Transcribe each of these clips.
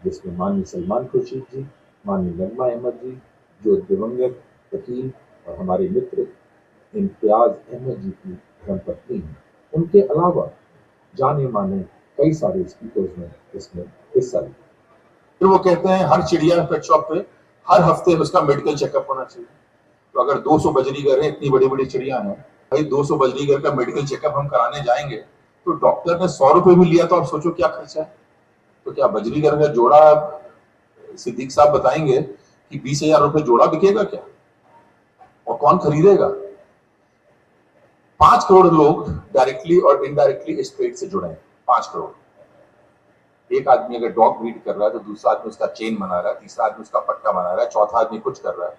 जिसमें माननीय सलमान खुर्शीद जी, माननीय नगमा अहमद जी, जो दिवंगत वकील और हमारे मित्र इम्तियाज अहमद जी की धर्मपत्नी हैं, उनके अलावा जाने माने कई सारे स्पीकर्स ने इसमें हिस्सा लिया। फिर वो कहते हैं हर चिड़िया पेट शॉप पे हर हफ्ते उसका मेडिकल चेकअप होना चाहिए। तो अगर 200 बजरीगर हैं, इतनी बड़ी बड़ी चिड़िया हैं, भाई 200 बजरीगर का मेडिकल चेकअप हम कराने जाएंगे तो डॉक्टर ने 100 रुपए भी लिया तो आप सोचो क्या खर्चा है। तो क्या बजरीगर का जोड़ा, सिद्दीक साहब बताएंगे कि 20,000 रुपए जोड़ा बिकेगा क्या, और कौन खरीदेगा? 5 करोड़ लोग डायरेक्टली और इनडायरेक्टली इस पेट से जुड़े हैं। 5 करोड़। एक आदमी अगर डॉग ब्रीड कर रहा है तो दूसरा आदमी उसका चेन बना रहा है, तीसरा आदमी उसका पट्टा बना रहा है, चौथा आदमी कुछ कर रहा है।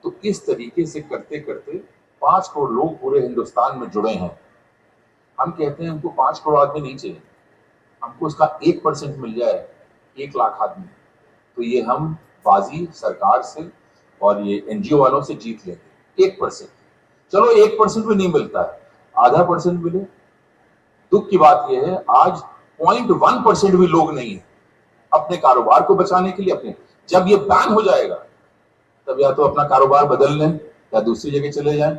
तो इस तरीके से करते करते 5 करोड़ लोग पूरे हिंदुस्तान में जुड़े हैं। हम कहते हैं हमको 5 करोड़ आदमी नहीं चाहिए, हमको उसका 1% मिल जाए, 1 लाख आदमी, तो ये हम बाजी सरकार से और ये एनजीओ वालों से जीत लेंगे। 1%, चलो 1% भी नहीं मिलता है, आधा परसेंट मिले। दुख की बात यह है आज 0.1% भी लोग नहीं है अपने कारोबार को बचाने के लिए। अपने जब ये बैन हो जाएगा तब या तो अपना कारोबार बदल लें या दूसरी जगह चले जाएं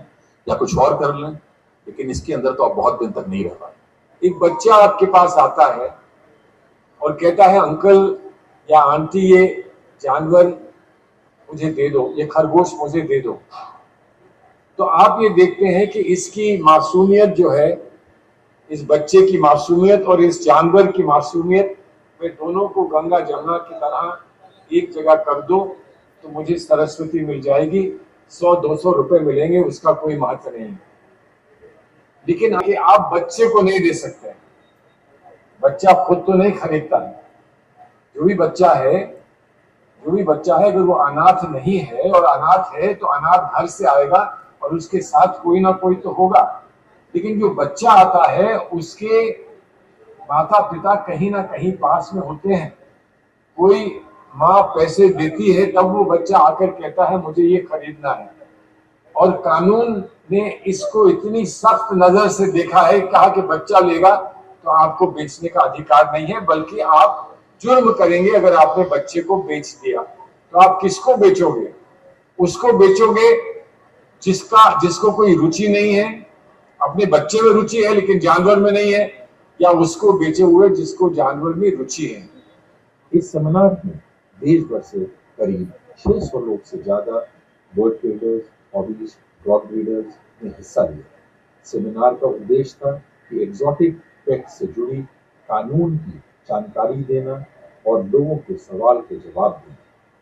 या कुछ और कर लें, लेकिन इसके अंदर तो आप बहुत दिन तक नहीं रह पाए। एक बच्चा आपके पास आता है और कहता है अंकल या आंटी ये जानवर मुझे दे दो, ये खरगोश मुझे दे दो। तो आप ये देखते हैं कि इसकी मासूमियत जो है, इस बच्चे की मासूमियत और इस जानवर की मासूमियत, वे दोनों को गंगा जमुना की तरह एक जगह कर दो तो मुझे सरस्वती मिल जाएगी, 100-200 रुपए मिलेंगे, उसका कोई महत्व नहीं। लेकिन आगे आप बच्चे को नहीं दे सकते, बच्चा खुद तो नहीं खरीदता है। जो भी बच्चा है अगर वो अनाथ नहीं है, और अनाथ है तो अनाथ घर से आएगा और उसके साथ कोई ना कोई तो होगा। लेकिन जो बच्चा आता है उसके माता पिता कहीं ना कहीं पास में होते हैं, कोई माँ पैसे देती है तब वो बच्चा आकर कहता है मुझे ये खरीदना है। और कानून ने इसको इतनी सख्त नजर से देखा है, कहा कि बच्चा लेगा तो आपको बेचने का अधिकार नहीं है, बल्कि आप जुर्म करेंगे अगर आपने बच्चे को बेच दिया। तो आप किसको बेचोगे? उसको बेचोगे जिसको कोई रुचि नहीं है, अपने बच्चे में रुचि है लेकिन जानवर में नहीं है, या उसको बेचे हुए जिसको जानवर में रुचि है। इस सेमिनार में देश भर से करीब 600 लोग से ज्यादा bird traders, hobbies, dog breeders ने हिस्सा लिया। सेमिनार का उद्देश्य था कि एग्जॉटिक पेट से जुड़ी कानून की जानकारी देना और लोगों के सवाल के जवाब देना,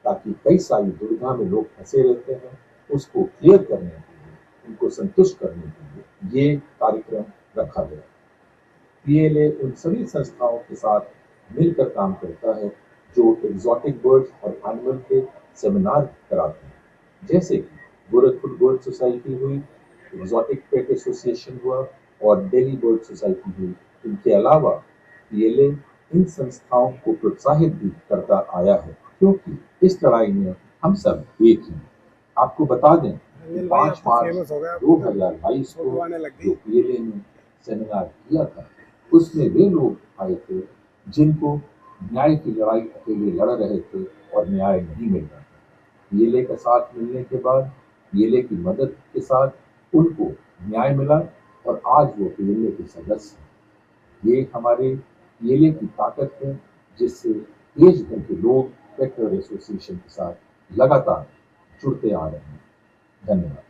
ताकि कई सारी दुविधा में लोग फंसे रहते हैं, उसको क्लियर करने के लिए, उनको संतुष्ट करने के लिए ये कार्यक्रम रखा गया। पीएलए उन सभी संस्थाओं के साथ मिलकर काम करता है जो एग्जॉटिक बर्ड्स और एनिमल के सेमिनार कराते हैं, जैसे कि गोरखपुर बर्ड सोसाइटी हुई, एग्जॉटिक पेट एसोसिएशन हुआ और दिल्ली बर्ड सोसाइटी हुई। इनके अलावा पीएलए इन संस्थाओं को प्रोत्साहित भी करता आया है, क्योंकि इस लड़ाई में हम सब एक ही हैं। आपको बता दें 5 मार्च 2022 को जो पीएलए ने सेमिनार किया था, उसमें वे लोग आए थे जिनको न्याय की लड़ाई अकेले लड़ रहे थे और न्याय नहीं मिल रहा था। पीएलए का साथ मिलने के बाद, पीएलए की मदद के साथ उनको न्याय मिला और आज वो पीएलए के सदस्य हैं। ये हमारे पीएलए की ताकत है, जिससे देश भर के लोग पेट एसोसिएशन के साथ लगातार जुड़ते आ रहे हैं। धन्यवाद।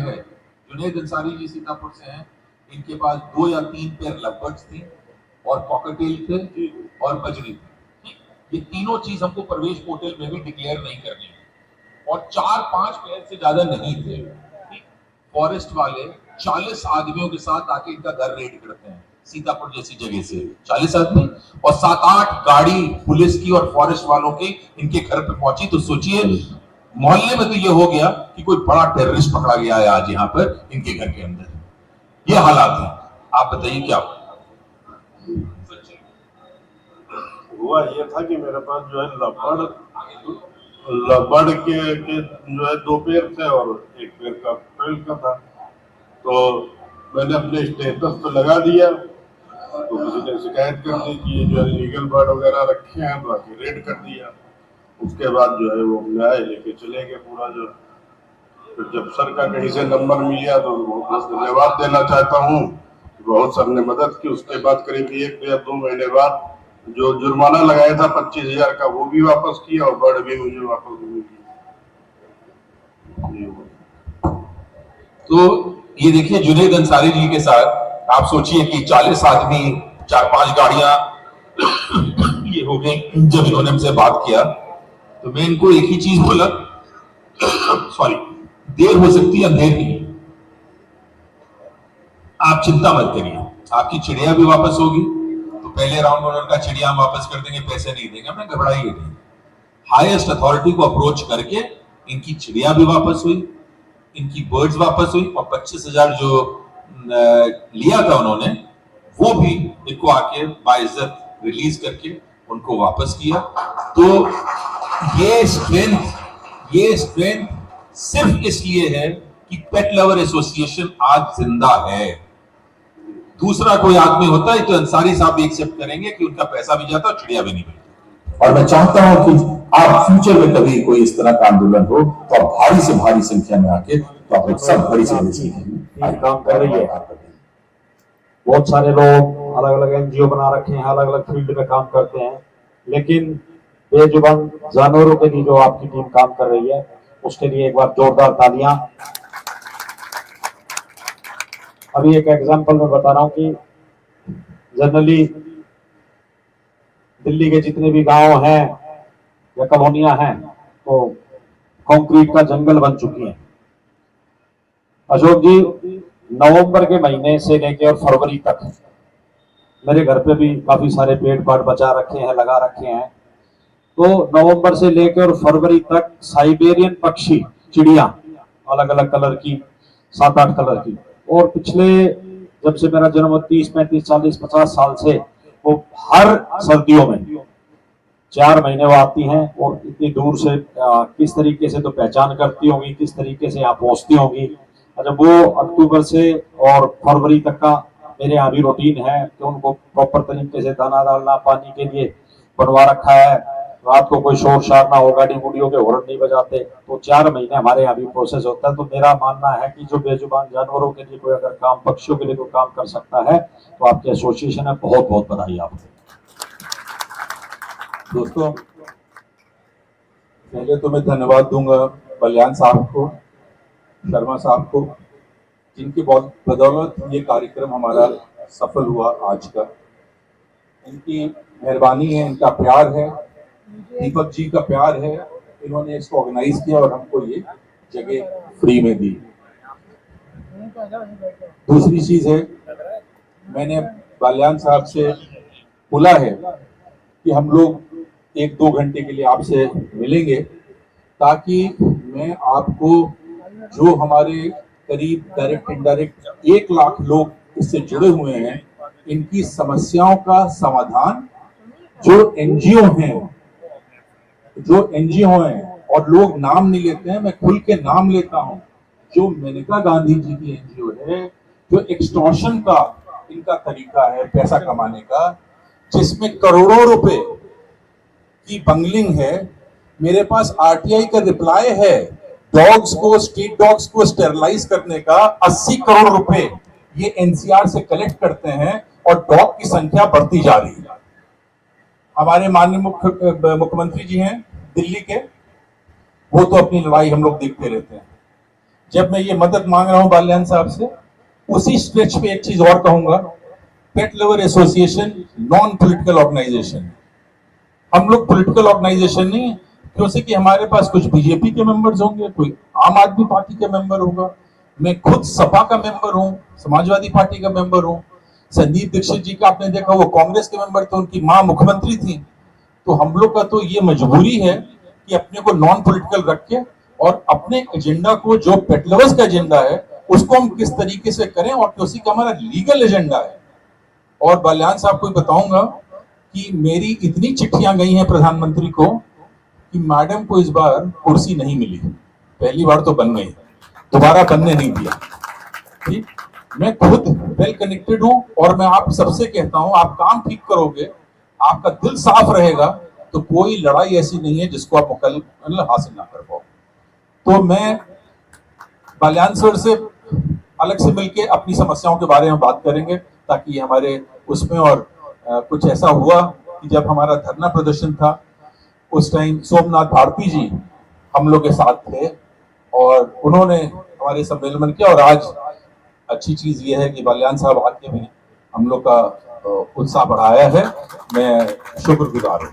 है जुनेद अंसारी जी सीतापुर से हैं, इनके पास 2 या 3 पेयर लवबर्ड्स थी और कॉकटेल थे और बजरी थी। ये तीनों चीज हमको प्रवेश पोर्टल में भी डिक्लेयर नहीं करनी है, और 4-5 पेयर से ज्यादा नहीं थे। फॉरेस्ट वाले 40 आदमियों के साथ आके इनका घर रेड करते हैं, सीतापुर जैसी जगह से 40 आदमी और 7-8 गाड़ी पुलिस की और फॉरेस्ट वालों के इनके घर पे पहुंची। तो सोचिए मोहल्ले में तो ये हो गया कि कोई बड़ा टेररिस्ट पकड़ा गया है आज यहाँ पर इनके घर के अंदर। ये हालात है, आप बताइए क्या हुआ? ये था कि मेरे पास जो है लबड़ के जो है 2 पेयर थे और 1 पेयर का पेल का था। तो मैंने अपने स्टेटस पे लगा दिया तो किसी ने शिकायत कर दी कि ये जो है लीगल बर्ड वगैरह रखे हैं, तो आके रेड कर दिया। उसके बाद जो है वो न्याय लेके चले गए पूरा जो। फिर जब सर का कहीं से नंबर मिल गया तो बहुत धन्यवाद देना चाहता हूँ। बहुत सर ने मदद की। उसके बाद करीब 1 या 2 महीने बाद जो जुर्माना लगाया था 25,000 का, वो भी वापस किया और बर्ड भी मुझे वापस मिल गया। तो ये देखिए जुनेद अंसारी जी के साथ आप सोचिए कि 40 आदमी, 4-5 गाड़ियां ये हो गई। जब इन्होंने हमसे बात किया तो मैं इनको एक ही चीज बोला, सॉरी, देर हो सकती है, अंधेर नहीं। आप चिंता मत करिए, आपकी चिड़िया भी वापस होगी। तो पहले राउंड में उनका चिड़िया हम वापस कर देंगे, पैसे नहीं देंगे, हमने घबराइए नहीं। हाईएस्ट अथॉरिटी को अप्रोच करके इनकी चिड़िया भी वापस हुई, इनकी बर्ड्स वापस हुई, और 25,000 जो लिया था उन्होंने, वो भी इनको आके बाइज्जत रिलीज करके उनको वापस किया। तो ये स्ट्रेंथ सिर्फ इसलिए है कि पेट लवर एसोसिएशन आज जिंदा है। दूसरा कोई आदमी होता है तो अंसारी साहब भी एक्सेप्ट करेंगे कि उनका पैसा भी जाता और चिड़िया भी नहीं मिलती। और मैं चाहता हूं कि आप फ्यूचर में कभी कोई इस तरह का आंदोलन हो तो आप भारी से भारी संख्या में आके तो आप सब बड़ी से बड़ी संख्या में काम कर रही है। बहुत सारे लोग अलग अलग एनजीओ बना रखे हैं, अलग अलग फील्ड में काम करते हैं, लेकिन बेजुबान जानवरों के लिए जो आपकी टीम काम कर रही है उसके लिए एक बार जोरदार तालियां। अभी एक एग्जांपल मैं बता रहा हूं कि जनरली दिल्ली के जितने भी गांव हैं या कॉलोनियां हैं तो कंक्रीट का जंगल बन चुकी हैं। अशोक जी, नवंबर के महीने से लेकर फरवरी तक मेरे घर पे भी काफी सारे पेड़ पाड़ बचा रखे हैं, लगा रखे हैं। तो नवंबर से लेकर फरवरी तक साइबेरियन पक्षी, चिड़िया अलग अलग कलर की, 7-8 कलर की, और पिछले जब से मेरा जन्म 30, 35, 40, 50 साल से वो हर सर्दियों में 4 महीने वो आती हैं। और इतनी दूर से किस तरीके से तो पहचान करती होंगी, किस तरीके से यहाँ पहुंचती होंगी। अच्छा, वो अक्टूबर से और फरवरी तक का मेरे यहाँ भी रूटीन है कि उनको प्रॉपर तरीके से दाना डालना, पानी के लिए बनवा रखा है। रात को कोई शोर शार ना हो, गाड़ी गुड़ियों के हॉर्न नहीं बजाते। तो 4 महीने हमारे यहाँ भी प्रोसेस होता है। तो मेरा मानना है कि जो बेजुबान जानवरों के लिए कोई अगर काम, पक्षियों के लिए कोई काम कर सकता है तो आपकी एसोसिएशन है, बहुत बहुत बधाई आपको। दोस्तों, पहले तो मैं धन्यवाद दूंगा बलियान साहब को, शर्मा साहब को, जिनकी बहुत बदौलत ये कार्यक्रम हमारा सफल हुआ आज का। इनकी मेहरबानी है, इनका प्यार है, दीपक जी का प्यार है। इन्होंने इसको ऑर्गेनाइज किया और हमको ये जगह फ्री में दी। दूसरी चीज है, मैंने बलियान साहब से बोला है कि हम लोग 1-2 घंटे के लिए आपसे मिलेंगे, ताकि मैं आपको जो हमारे करीब डायरेक्ट इनडायरेक्ट 1 लाख लोग इससे जुड़े हुए हैं, इनकी समस्याओं का समाधान, जो एनजीओ हैं और लोग नाम नहीं लेते हैं, मैं खुल के नाम लेता हूं, जो मेनका गांधी जी की एनजीओ है, जो एक्सटॉर्शन का इनका तरीका है पैसा कमाने का, जिसमें करोड़ों रुपए की बंगलिंग है। मेरे पास आरटीआई का रिप्लाई है, डॉग्स को, स्ट्रीट डॉग्स को स्टेरलाइज करने का 80 करोड़ रुपए ये एनसीआर से कलेक्ट करते हैं और डॉग की संख्या बढ़ती जा रही है। हमारे माननीय मुख्यमंत्री जी हैं दिल्ली के, वो तो अपनी लड़ाई हम लोग देखते रहते हैं। जब मैं ये मदद मांग रहा हूं बाल्यान साहब से, उसी स्ट्रेच पे एक चीज और कहूंगा, pet lover association non political organisation. हम लोग पॉलिटिकल ऑर्गेनाइजेशन नहीं है, क्योंकि कि हमारे पास कुछ बीजेपी के मेंबर्स होंगे, कोई आम आदमी पार्टी का मेंबर होगा, मैं खुद सपा का मेंबर हूं, समाजवादी पार्टी का मेंबर हूं। संदीप दीक्षित जी का आपने देखा, वो कांग्रेस के मेंबर थे, उनकी मां मुख्यमंत्री थी। तो हम लोग का तो ये मजबूरी है कि अपने को नॉन पॉलिटिकल रख के और अपने एजेंडा को, जो पेट लवर्स का एजेंडा है, उसको हम किस तरीके से करें, और उसी का हमारा लीगल एजेंडा है। और बलियान साहब को बताऊंगा कि मेरी इतनी चिट्ठियां गई हैं प्रधानमंत्री को कि मैडम को इस बार कुर्सी नहीं मिली। पहली बार तो बन गई, दोबारा बनने नहीं दिया। ठीक, मैं खुद वेल कनेक्टेड हूं और मैं आप सबसे कहता हूं, आप काम ठीक करोगे, आपका दिल साफ रहेगा, तो कोई लड़ाई ऐसी नहीं है जिसको आप मुकम्मल हासिल ना कर पाओ। तो मैं बाल्यान सर से अलग से मिलके अपनी समस्याओं के बारे में बात करेंगे, ताकि हमारे उसमें और कुछ ऐसा हुआ कि जब हमारा धरना प्रदर्शन था उस टाइम सोमनाथ भारती जी हम लोग के साथ थे और उन्होंने हमारे सम्मेलन में किया। और आज अच्छी चीज ये है कि बाल्यान साहब आके भी हम लोग का उत्साह बढ़ाया है, मैं शुक्रगुजार हूँ।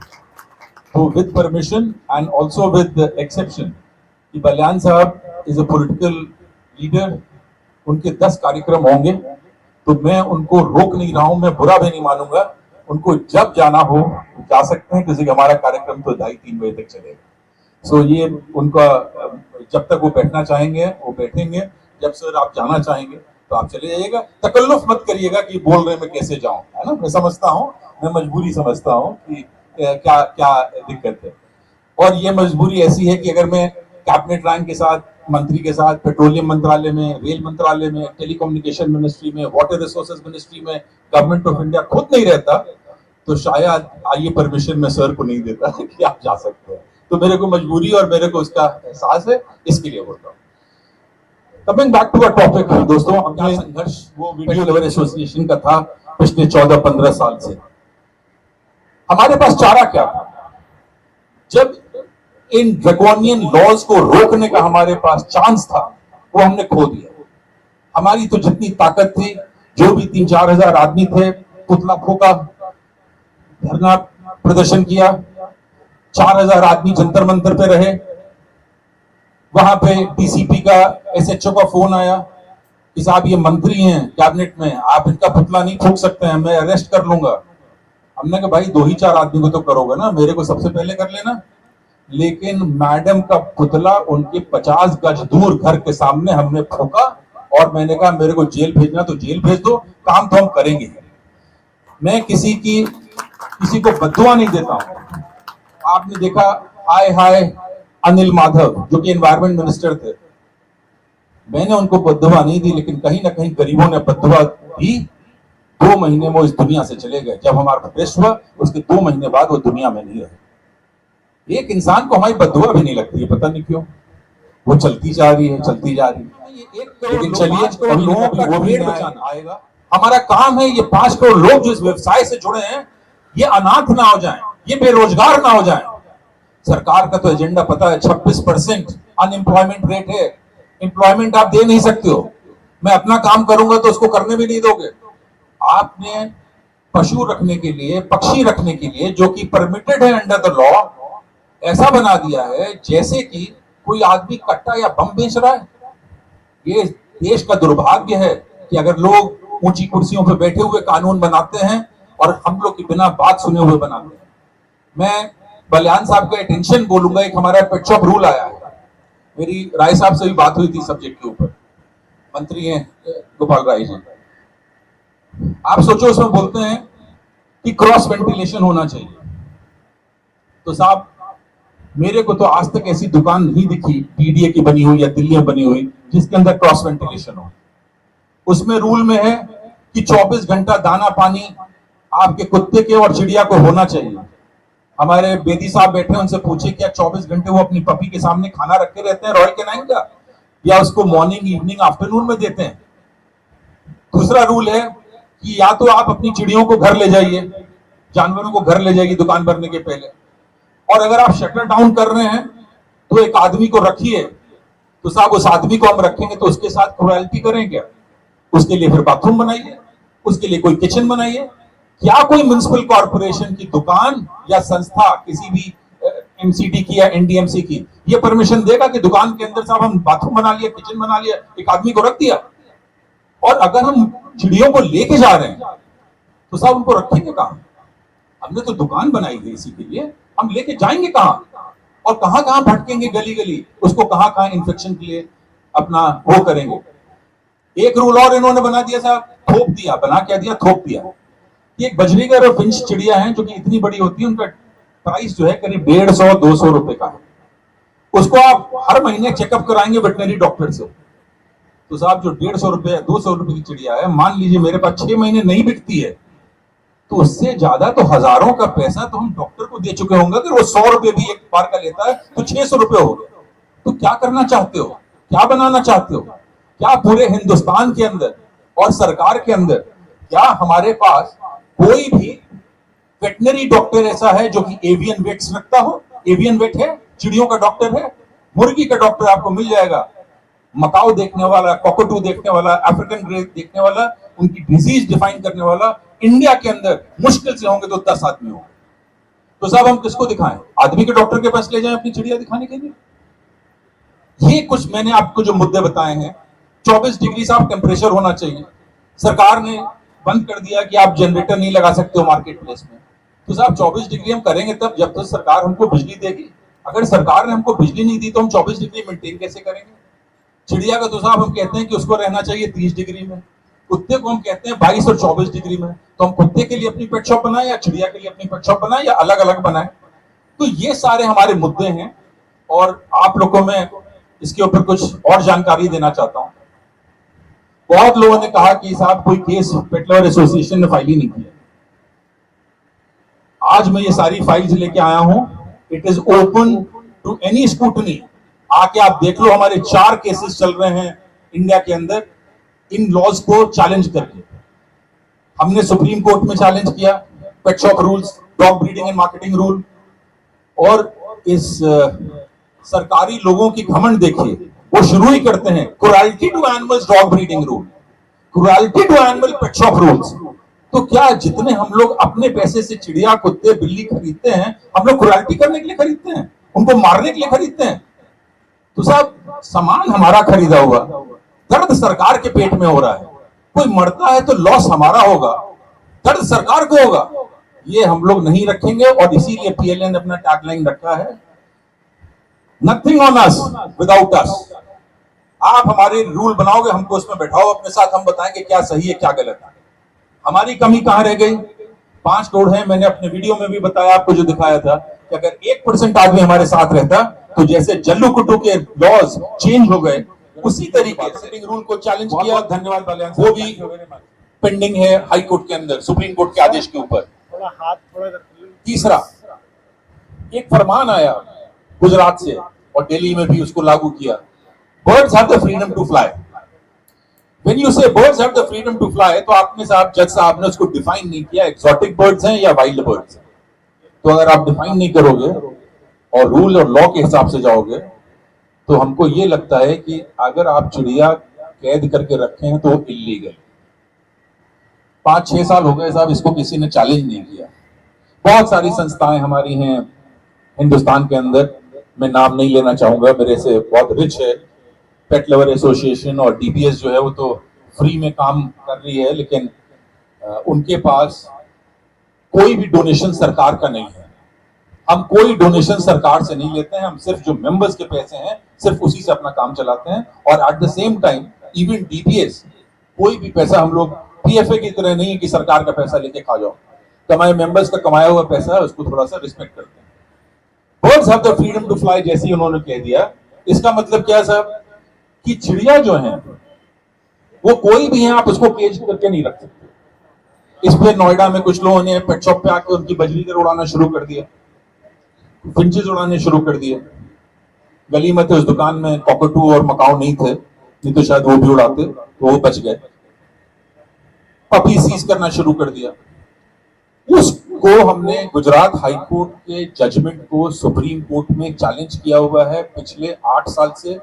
तो with permission and also with exception कि बाल्यान साहब इज अ पॉलिटिकल लीडर, उनके 10 कार्यक्रम होंगे, तो मैं उनको रोक नहीं रहा हूं, मैं बुरा भी नहीं मानूंगा। उनको जब जाना हो जा सकते हैं, किसी हमारा कार्यक्रम तो 2:30-3 बजे तक चलेगा। सो ये उनका, जब तक वो बैठना चाहेंगे वो बैठेंगे, जब सर आप जाना चाहेंगे तो आप चले जाइएगा। तकल्लुफ मत करिएगा कि बोल रहे मैं कैसे जाऊं, है ना। मैं समझता हूं, मैं मजबूरी समझता हूं कि क्या क्या दिक्कत है। और ये मजबूरी ऐसी है कि अगर मैं कैबिनेट रैंक के साथ, मंत्री के साथ, पेट्रोलियम मंत्रालय में, रेल मंत्रालय में, टेलीकम्युनिकेशन मिनिस्ट्री में, वाटर रिसोर्सेज मिनिस्ट्री में, गवर्नमेंट ऑफ इंडिया खुद नहीं रहता, तो शायद आइए परमिशन मैं सर को नहीं देता कि आप जा सकते हैं। तो मेरे को मजबूरी और मेरे को उसका एहसास है, इसके लिए बोलता हूँ। Coming back to a topic दोस्तों, अपना संघर्ष वो वीडियो लेवल एसोसिएशन का था पिछले 14-15 साल से। हमारे पास चारा क्या था? जब इन ड्रैकोनियन लॉज को रोकने का हमारे पास चांस था, वो हमने खो दिया। हमारी तो जितनी ताकत थी, जो भी 3-4 हजार आदमी थे, पुतला फूका, धरना प्रदर्शन किया, 4,000 आदमी जंतर मंतर पे रहे। वहां पे डीसीपी का, एसएचओ का फोन आया कि साहब ये मंत्री हैं कैबिनेट में, आप इनका पुतला नहीं फूक सकते हैं, मैं अरेस्ट कर लूंगा। हमने कहा भाई 2 ही 4 आदमी को तो करोगे ना, मेरे को सबसे पहले कर लेना। लेकिन मैडम का पुतला उनके 50 गज दूर घर के सामने हमने फूका और मैंने कहा मेरे को जेल भेजना तो जेल भेज दो, काम तो हम करेंगे। मैं किसी को बद्दुआ नहीं देता हूं। आपने देखा हाय हाय अनिल माधव जो कि एनवायरमेंट मिनिस्टर थे, मैंने उनको बद्दुआ नहीं दी, लेकिन कहीं ना कहीं गरीबों ने बद्दुआ दी। 2 महीने में इस दुनिया से चले गए। जब हमारा प्रदेश हुआ उसके 2 महीने बाद वो दुनिया में नहीं रहे। एक इंसान को हमारी बद्दुआ भी नहीं लगती है, पता नहीं क्यों, वो चलती जा रही है, चलती जा रही है। लेकिन चलिए, हम लोगों का वो भी बचाना आएगा। हमारा काम है ये 5 करोड़ लोग जो इस व्यवसाय से जुड़े हैं, ये अनाथ ना हो जाएं, ये बेरोजगार ना हो जाएं। सरकार का तो एजेंडा पता है, 26% अनएम्प्लॉयमेंट रेट है। एम्प्लॉयमेंट आप दे नहीं सकते हो। मैं अपना काम करूंगा तो उसको करने भी नहीं दोगे। आपने पशु रखने के लिए, पक्षी रखने के लिए, जो कि परमिटेड है अंडर द लॉ, ऐसा बना दिया है जैसे कि कोई आदमी कट्टा या बम बेच रहा है। ये देश का दुर्भाग्य है कि अगर लोग ऊंची कुर्सियों पर बैठे हुए कानून बनाते हैं और हम लोग की बिना बात सुने हुए बनाते हैं। मैं बलियान साहब का अटेंशन बोलूंगा, एक हमारा पेट शॉप रूल आया है, मेरी राय साहब से भी बात हुई थी सब्जेक्ट के ऊपर, मंत्री हैं गोपाल राय जी। आप सोचो, उसमें बोलते हैं कि क्रॉस वेंटिलेशन होना चाहिए। तो साहब मेरे को तो आज तक ऐसी दुकान नहीं दिखी पीडीए की बनी हुई या दिल्ली में बनी हुई जिसके अंदर क्रॉस वेंटिलेशन हो। उसमें रूल में है कि 24 घंटा दाना पानी आपके कुत्ते के और चिड़िया को होना चाहिए। हमारे बेदी साहब बैठे, उनसे पूछे क्या 24 घंटे वो अपनी पपी के सामने खाना रखे रहते हैं रॉयल कैनाइन का, या उसको मॉर्निंग इवनिंग आफ्टरनून में देते हैं। दूसरा रूल है कि या तो आप अपनी चिड़ियों को घर ले जाइए, जानवरों को घर ले जाइए दुकान भरने के पहले, और अगर आप शटर डाउन कर रहे हैं तो एक आदमी को रखिए। तो साहब उस आदमी को हम रखेंगे तो उसके साथ क्रुएल्टी करें क्या? उसके लिए फिर बाथरूम बनाइए, उसके लिए कोई किचन बनाइए। क्या कोई म्युनिसिपल कॉर्पोरेशन की दुकान या संस्था किसी भी एमसीडी की या एनडीएमसी की ये परमिशन देगा कि दुकान के अंदर साहब हम बाथरूम बना लिया, किचन बना लिया, एक आदमी को रख दिया? और अगर हम चिड़ियों को लेके जा रहे हैं तो साहब उनको रखेंगे कहां? हमने तो दुकान बनाई है इसी के लिए, हम लेके जाएंगे कहां? और कहां कहां भटकेंगे गली गली, उसको कहां कहां इन्फेक्शन के लिए अपना वो करेंगे। एक रूल और इन्होंने बना दिया साहब, थोप दिया, बना क्या दिया, थोप दिया। ये एक बजरीगर और फिंच चिड़िया है जो कि इतनी बड़ी होती है, उनका प्राइस जो है करीब 150-200 रुपए का है। उसको आप हर महीने चेकअप कराएंगे वेटनरी डॉक्टर से। तो साहब जो 150 रुपए 200 रुपए की चिड़िया है, मान लीजिए मेरे पास 6 महीने नहीं बिकती है, तो उससे ज्यादा तो हजारों का पैसा तो हम डॉक्टर को दे चुके होंगे। अगर वो 100 रुपए भी एक बार का लेता है तो 600 रुपए हो गए। तो क्या करना चाहते हो, क्या बनाना चाहते हो? क्या पूरे हिंदुस्तान के अंदर और सरकार के अंदर क्या हमारे पास कोई भी वेटनरी डॉक्टर ऐसा है जो कि एवियन वेट्स रखता हो? एवियन वेट है, चिड़ियों का डॉक्टर है, मुर्गी का डॉक्टर आपको मिल जाएगा, मकाऊ देखने वाला, कॉकटू देखने वाला, अफ्रीकन ग्रे देखने वाला, उनकी डिजीज डिफाइन करने वाला इंडिया के अंदर मुश्किल से होंगे तो 10 आदमी होंगे। तो साहब हम किसको दिखाएं? आदमी के डॉक्टर के पास ले जाएं अपनी चिड़िया दिखाने के लिए? ये कुछ मैंने आपको जो मुद्दे बताए हैं। 24 डिग्री साहब टेम्परेचर होना चाहिए। सरकार ने बंद कर दिया कि आप जनरेटर नहीं लगा सकते हो मार्केट प्लेस में। तो साहब 24 डिग्री हम करेंगे तब जब तक सरकार हमको बिजली देगी। अगर सरकार ने हमको बिजली नहीं दी तो हम 24 डिग्री मेंटेन कैसे करेंगे? चिड़िया का तो साहब हम कहते हैं कि उसको रहना चाहिए 30 डिग्री में, कुत्ते को हम कहते हैं 22 और 24 डिग्री में। तो हम कुत्ते के लिए अपनी पेट शॉप बनाए या चिड़िया के लिए अपनी पेट शॉप बनाए या अलग अलग बनाए? तो ये सारे हमारे मुद्दे हैं और आप लोगों में इसके ऊपर कुछ और जानकारी देना चाहता हूं। बहुत लोगों ने कहा कि साहब कोई केस पेट लवर एसोसिएशन ने फाइल ही नहीं किया। आज मैं ये सारी फाइल्स लेके आया हूं। It is open to any scrutiny. आके आप देख लो, हमारे 4 केसेस चल रहे हैं इंडिया के अंदर इन लॉज को चैलेंज करके। हमने सुप्रीम कोर्ट में चैलेंज किया पेट shop rules, dog breeding and marketing rule. और इस सरकारी लोगों की घमंड देखिए, वो शुरू ही करते हैं cruelty to animals dog breeding rule, cruelty to animal pet shop rules. तो क्या जितने हम लोग अपने पैसे से चिड़िया, कुत्ते, बिल्ली खरीदते हैं, हम लोग क्रुएल्टी करने के लिए खरीदते हैं? उनको मारने के लिए खरीदते हैं? तो साहब सामान हमारा खरीदा हुआ, दर्द सरकार के पेट में हो रहा है। कोई मरता है तो लॉस हमारा होगा, दर्द सरकार को होगा। ये हम लोग नहीं रखेंगे और इसीलिए पीएलए ने अपना टैगलाइन रखा है, नथिंग ऑन अस विदाउट अस। आप हमारे रूल बनाओगे, हमको उसमें बैठाओ अपने साथ, हम बताएंगे क्या सही है क्या गलत है। हमारी कमी कहां रह गई? 5 करोड़ है। मैंने अपने वीडियो में भी बताया, आपको जो दिखाया था कि अगर 1% आदमी हमारे साथ रहता तो जैसे जल्लू कुट्टू के लॉज चेंज हो गए उसी तरीके से रूल को चैलेंज किया। धन्यवाद। वो भी पेंडिंग है हाई कोर्ट के अंदर, सुप्रीम कोर्ट के आदेश के ऊपर। तीसरा, एक फरमान आया गुजरात से और दिल्ली में भी उसको लागू किया, birds have the freedom to fly. When you say birds have the freedom to fly, तो आपने साहब, जज साहब ने उसको डिफाइन नहीं किया एक्सोटिक बर्ड्स हैं या वाइल्ड बर्ड्स हैं। तो अगर आप डिफाइन नहीं करोगे और रूल और लॉ के हिसाब से जाओगे तो हमको ये लगता है कि अगर आप चिड़िया कैद करके रखे हैं तो इल्लीगल। 5-6 साल हो गए साहब, इसको किसी ने चैलेंज नहीं किया। बहुत सारी संस्थाएं हमारी हैं हिंदुस्तान के अंदर, मैं नाम नहीं लेना चाहूंगा, मेरे से बहुत रिच है। पेट लवर एसोसिएशन और डीपीएस जो है वो तो फ्री में काम कर रही है, लेकिन उनके पास कोई भी डोनेशन सरकार का नहीं है। हम कोई डोनेशन सरकार से नहीं लेते हैं, हम सिर्फ जो मेंबर्स के पैसे हैं सिर्फ उसी से अपना काम चलाते हैं। और at the same time even DPS, कोई भी पैसा हम लोग पीएफए की तरह नहीं है कि सरकार का पैसा लेके खा जाओ। तो हमारे मेंबर्स का कमाया हुआ पैसा है, उसको थोड़ा सा रिस्पेक्ट करते हैं। Birds have the freedom to fly जैसे ही उन्होंने कह दिया, इसका मतलब क्या है साहब कि चिड़िया जो है वो कोई भी है, आप उसको केज करके नहीं रख सकते। इस पे नोएडा में कुछ लोगों ने पेट शॉप पे आकर उनकी बजरी उड़ाना शुरू कर दिया, फिंचेस उड़ाने शुरू कर दिए। गली में तो उस दुकान में कॉकटू और मकाऊ नहीं थे, नहीं तो शायद वो भी उड़ाते, तो वो बच गए। पपी सीज करना शुरू कर दिया। उसको हमने गुजरात हाई कोर्ट के जजमेंट को सुप्रीम कोर्ट में चैलेंज किया हुआ है पिछले 8 साल से,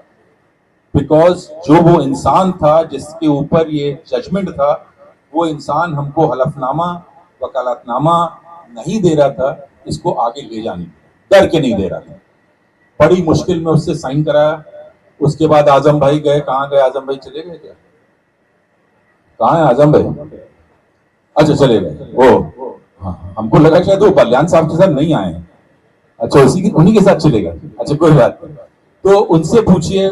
बिकॉज जो वो इंसान था जिसके ऊपर ये जजमेंट था, वो इंसान हमको हलफनामा, वकालतनामा नहीं दे रहा था इसको आगे ले जाने, डर के नहीं दे रहा था। बड़ी मुश्किल में उससे साइन कराया। उसके बाद आजम भाई गए, कहाँ गए आजम भाई? चले गए क्या? कहाँ है आजम भाई? अच्छा चले गए वो। हाँ, हमको लगा शायद वो बलियान साहब के साथ नहीं आए हैं। अच्छा उन्हीं के साथ चले गए। अच्छा कोई बात नहीं, तो उनसे पूछिए